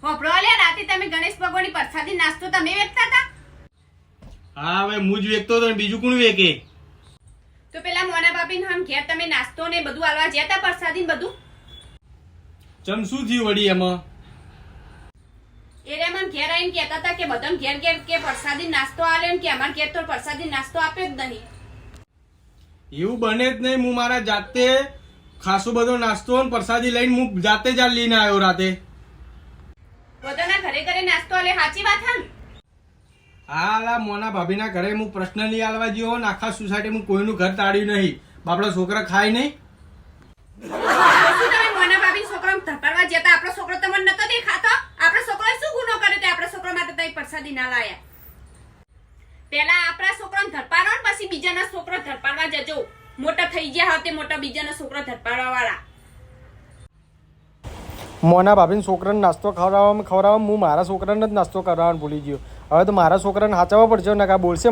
હોભળો લે રાતે તમે ગણેશ ભગવાનની પ્રસાદી નાસ્તો તમે વેચતા હતા? હા હવે હું જ વેચતો હતો ને બીજું કોણ વેકે? તો પેલા મોના બાપી હમ ઘેર તમે નાસ્તો ને બધું આલવા જ્યાં તા પ્રસાદી ને બધું? ચમ શું થયું વળી એમાં? એ રે મને ઘેર આવીને કહેતા હતા કે બધાને ઘેર ઘેર કે પ્રસાદી નાસ્તો આલ્યો ને કે અમાર ઘેર તો પ્રસાદી નાસ્તો આપ્યો જ નહીં. એવું બને જ નહીં. હું મારા જાતે ખાસો બધો નાસ્તો ને પ્રસાદી લઈને હું જાતે જ આ લઈને આવ્યો રાતે. બધાના ઘરે ઘરે નાસ્તો આલે સાચી વાત હા ને? હાલા મોના ભાભીના ઘરે હું પર્સનલી આલવા ગયો ને આખા સોસાયટીમાં કોઈનું ઘર તાળ્યું નહીં. બાપડા છોકરા ખાય નહીં. શું તમે મોના બાપી છોકરાને ધપાડવા જતા? આપણો છોકરો તમને નતો દેખાતો? આપણો છોકરો શું ગુનો કર્યો તે આપણા છોકરા માટે તઈ પ્રસાદી ના લાયા? પેલા આપણા છોકરાને ધપાડો ને પછી બીજાના છોકરા ધપાડવા જજો. મોટા થઈ ગયા હોતે મોટા બીજાના છોકરા ધપાડવા વાળા. મોના ભાભીને છોકરાને નાસ્તો ખવડાવવામાં હું મારા છોકરાને જ નાસ્તો કરાવવાનું ભૂલી ગયો. હવે તો મારા છોકરાને સાચવવા પડશે ને કાં બોલશે